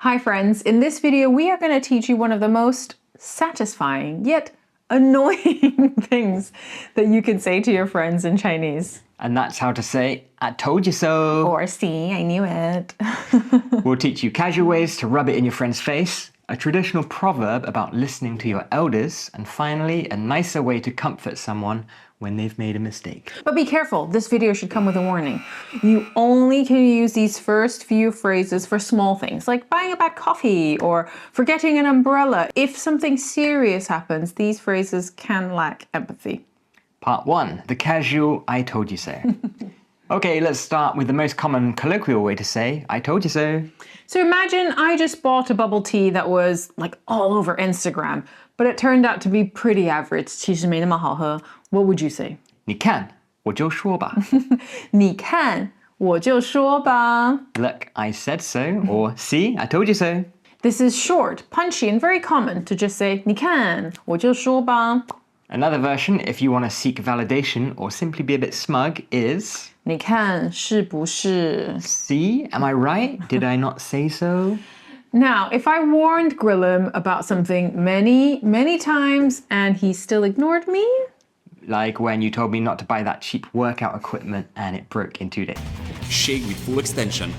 Hi friends, in this video we are going to teach you one of the most satisfying yet annoying things that you can say to your friends in Chinese. And that's how to say, I told you so. Or see, I knew it. We'll teach you casual ways to rub it in your friend's face, a traditional proverb about listening to your elders, and finally, a nicer way to comfort someone when they've made a mistake. But be careful, this video should come with a warning. You only can use these first few phrases for small things, like buying a bad coffee or forgetting an umbrella. If something serious happens, these phrases can lack empathy. Part 1, the casual I told you so. Okay, let's start with the most common colloquial way to say, I told you so. So imagine I just bought a bubble tea that was like all over Instagram, but it turned out to be pretty average. 其实没那么好喝. What would you say? 你看，我就说吧。你看，我就说吧. Look, I said so, or see, I told you so. This is short, punchy, and very common to just say 你看，我就说吧. Another version, if you want to seek validation or simply be a bit smug, is 你看，是不是? See, am I right? Did I not say so? Now, if I warned Gwilym about something many times and he still ignored me? Like when you told me not to buy that cheap workout equipment and it broke in 2 days. Shake with full extension.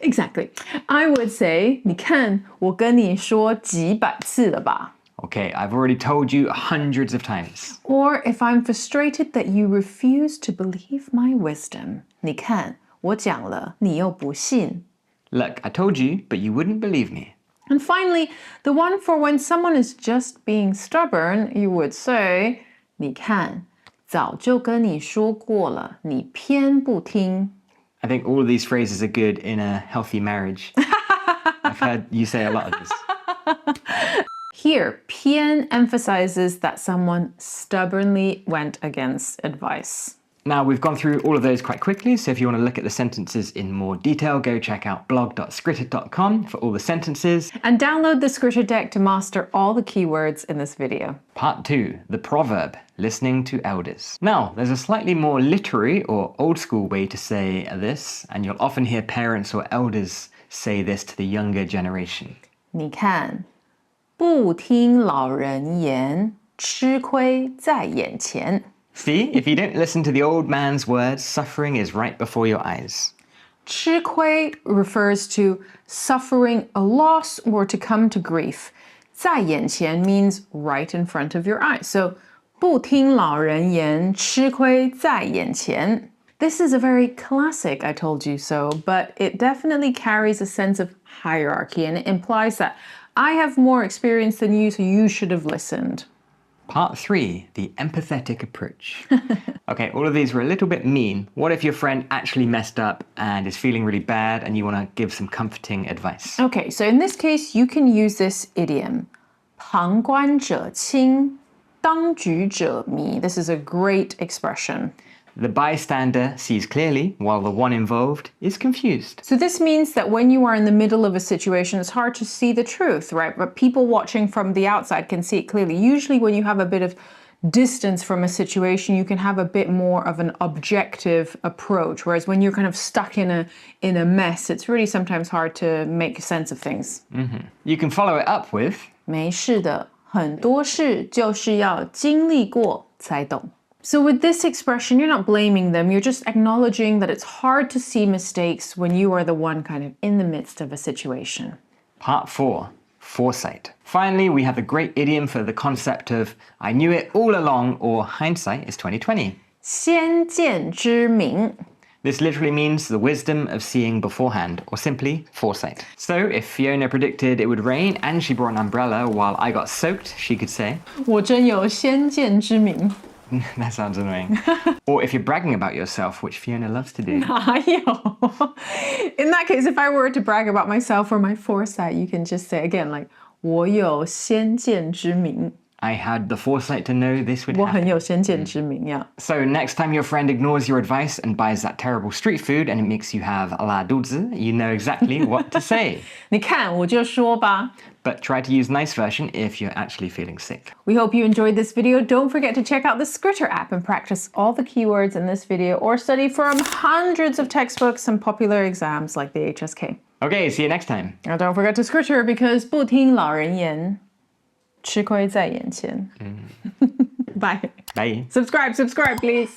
Exactly. I would say, 你看，我跟你说几百次了吧? Okay, I've already told you hundreds of times. Or if I'm frustrated that you refuse to believe my wisdom. 你看，我讲了，你又不信. Look, I told you, but you wouldn't believe me. And finally, the one for when someone is just being stubborn, you would say, 你看，早就跟你说过了，你偏不听. I think all of these phrases are good in a healthy marriage. I've heard you say a lot of this. Here, 偏 emphasizes that someone stubbornly went against advice. Now, we've gone through all of those quite quickly, so if you want to look at the sentences in more detail, go check out blog.skritter.com for all the sentences. And download the Skritter deck to master all the keywords in this video. Part 2, the proverb, listening to elders. Now, there's a slightly more literary or old school way to say this, and you'll often hear parents or elders say this to the younger generation. 你看，不听老人言，吃亏在眼前. See, if you don't listen to the old man's words, suffering is right before your eyes. 吃亏 refers to suffering a loss or to come to grief. 在眼前 means right in front of your eyes. So, 不听老人言，吃亏在眼前. This is a very classic I told you so, but it definitely carries a sense of hierarchy and it implies that I have more experience than you, so you should have listened. Part 3, the empathetic approach. Okay, all of these were a little bit mean. What if your friend actually messed up and is feeling really bad and you want to give some comforting advice? Okay, so in this case, you can use this idiom. 旁观者清，当局者迷. This is a great expression. The bystander sees clearly, while the one involved is confused. So this means that when you are in the middle of a situation, it's hard to see the truth, right? But people watching from the outside can see it clearly. Usually when you have a bit of distance from a situation, you can have a bit more of an objective approach. Whereas when you're kind of stuck in a mess, it's really sometimes hard to make sense of things. You can follow it up with 没事的，很多事就是要经历过才懂. So with this expression, you're not blaming them, you're just acknowledging that it's hard to see mistakes when you are the one kind of in the midst of a situation. Part 4, foresight. Finally, we have a great idiom for the concept of I knew it all along, or hindsight is 2020. 先见之明. This literally means the wisdom of seeing beforehand, or simply foresight. So if Fiona predicted it would rain and she brought an umbrella while I got soaked, she could say 我真有先见之明. That sounds annoying. Or if you're bragging about yourself, which Fiona loves to do. 哪有? In that case, if I were to brag about myself or my foresight, you can just say again, like, 我有先见之明. I had the foresight to know this would 我很 happen. 有先见之明呀。 So next time your friend ignores your advice and buys that terrible street food and it makes you have la dudzi, you know exactly what to say. 你看，我就说吧。 But try to use nice version if you're actually feeling sick. We hope you enjoyed this video. Don't forget to check out the Skritter app and practice all the keywords in this video or study from hundreds of textbooks and popular exams like the HSK. Okay, see you next time. Now don't forget to Skritter because 不听老人言，吃亏在眼前。Bye. Bye. Subscribe, please.